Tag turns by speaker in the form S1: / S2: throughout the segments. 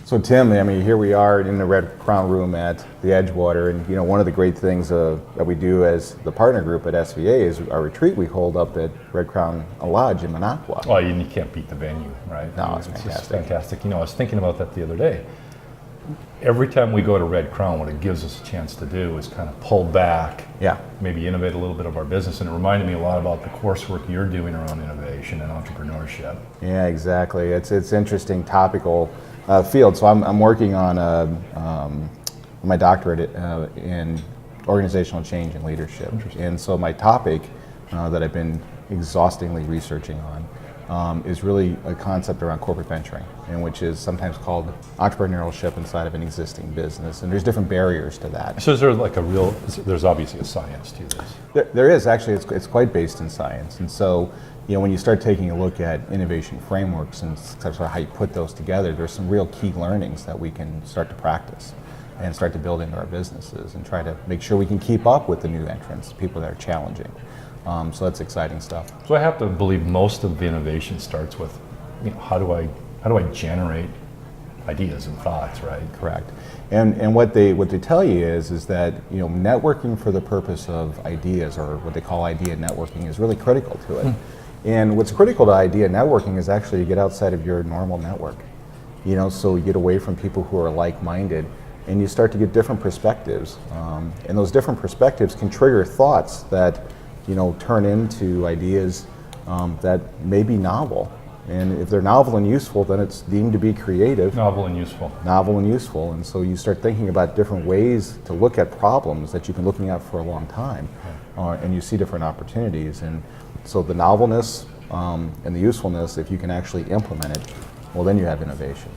S1: So Tim, I mean, here we are in the Red Crown room at the Edgewater, and one of the great things that we do as the partner group at SVA is our retreat we hold up at Red Crown Lodge in Minocqua.
S2: Well, you can't beat the venue, right?
S1: No, it's
S2: just
S1: fantastic.
S2: fantastic. I was thinking about that the other day. Every time we go to Red Crown, what it gives us a chance to do is kind of pull back, maybe innovate a little bit of our business, and it reminded me a lot about the coursework you're doing around innovation and entrepreneurship.
S1: Yeah, exactly. It's interesting, topical field. So I'm working on my doctorate in organizational change and leadership, and so my topic that I've been exhaustingly researching on is really a concept around corporate venturing, and which is sometimes called entrepreneurship inside of an existing business, and there's different barriers to that.
S2: So is there like there's obviously a science to this?
S1: There is actually. It's quite based in science, and so when you start taking a look at innovation frameworks and sort of how you put those together, there's some real key learnings that we can start to practice and start to build into our businesses and try to make sure we can keep up with the new entrants, people that are challenging. So that's exciting stuff.
S2: So I have to believe most of the innovation starts with, how do I generate ideas and thoughts, right?
S1: Correct. And what they tell you is that networking for the purpose of ideas, or what they call idea networking, is really critical to it. And what's critical to idea networking is actually you get outside of your normal network. So you get away from people who are like-minded, and you start to get different perspectives. And those different perspectives can trigger thoughts that turn into ideas that may be novel. And if they're novel and useful, then it's deemed to be creative.
S2: Novel and useful.
S1: Novel and useful. And so you start thinking about different ways to look at problems that you've been looking at for a long time. And you see different opportunities. And so the novelness and the usefulness, if you can actually implement it, well, then you have innovation.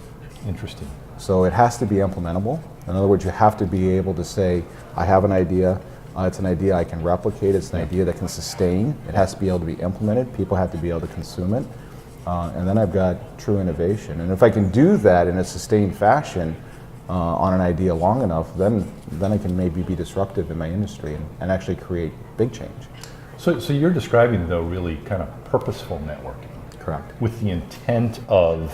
S2: Interesting.
S1: So it has to be implementable. In other words, you have to be able to say, I have an idea. It's an idea I can replicate. It's an idea that can sustain. It has to be able to be implemented. People have to be able to consume it. And then I've got true innovation. And if I can do that in a sustained fashion on an idea long enough, then I can maybe be disruptive in my industry and actually create big change.
S2: So you're describing, though, really kind of purposeful networking.
S1: Correct.
S2: With the intent of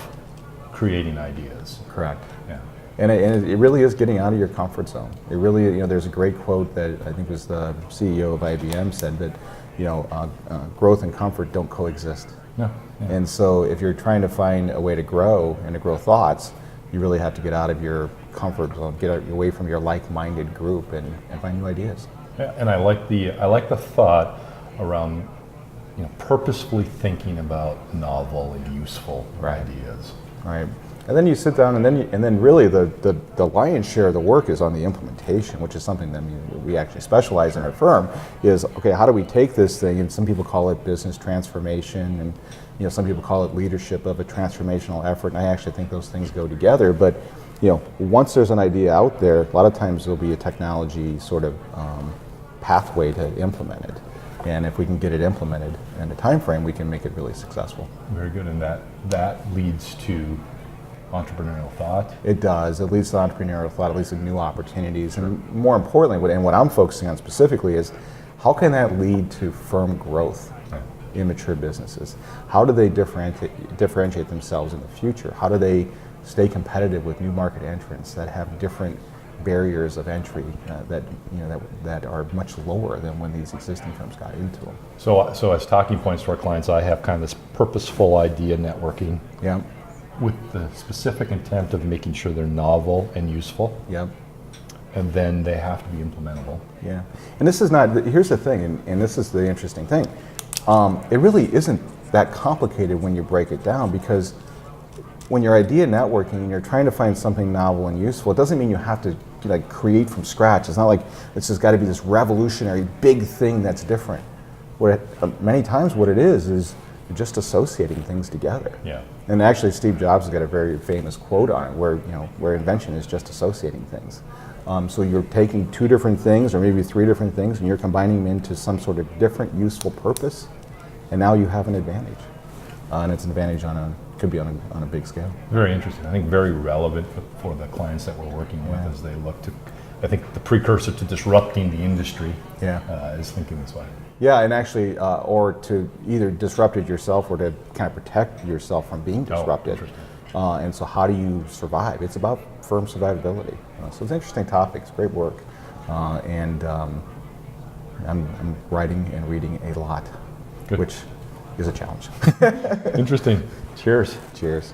S2: creating ideas.
S1: Correct.
S2: Yeah.
S1: And it really is getting out of your comfort zone. It really, there's a great quote that I think was the CEO of IBM said that, growth and comfort don't coexist.
S2: No. Yeah.
S1: And so if you're trying to find a way to grow and to grow thoughts, you really have to get out of your comfort zone, get away from your like-minded group and find new ideas.
S2: Yeah, and I like the thought around purposefully thinking about novel and useful ideas.
S1: Right. And then you sit down, and then really the lion's share of the work is on the implementation, which is something that we actually specialize in our firm. Is okay, how do we take this thing? And some people call it business transformation, and some people call it leadership of a transformational effort. And I actually think those things go together. But once there's an idea out there, a lot of times there'll be a technology sort of pathway to implement it. And if we can get it implemented in a time frame, we can make it really successful.
S2: Very good, and that leads to entrepreneurial thought.
S1: It does. It leads to entrepreneurial thought. It leads to new opportunities, and more importantly, what I'm focusing on specifically is how can that lead to firm growth in mature businesses? How do they differentiate themselves in the future? How do they stay competitive with new market entrants that have different barriers of entry that are much lower than when these existing firms got into them?
S2: So as talking points to our clients, I have kind of this purposeful idea networking.
S1: Yeah.
S2: With the specific intent of making sure they're novel and useful.
S1: Yep.
S2: And then they have to be implementable.
S1: Yeah. And this is not, here's the thing, and this is the interesting thing. It really isn't that complicated when you break it down, because when you're idea networking and you're trying to find something novel and useful, it doesn't mean you have to create from scratch. It's not like it's just got to be this revolutionary big thing that's different. Many times what it is you're just associating things together. Yeah. And actually, Steve Jobs has got a very famous quote on it, where invention is just associating things. So you're taking two different things, or maybe three different things, and you're combining them into some sort of different useful purpose, and now you have an advantage. And it's an advantage could be on a big scale.
S2: Very interesting. I think very relevant for the clients that we're working with as they look to, I think the precursor to disrupting the industry is thinking this way.
S1: Yeah, and actually, or to either disrupt it yourself or to kind of protect yourself from being disrupted. And so how do you survive? It's about firm survivability. So it's an interesting topic. It's great work. And I'm writing and reading a lot,
S2: Good.
S1: which is a challenge.
S2: Interesting. Cheers.
S1: Cheers.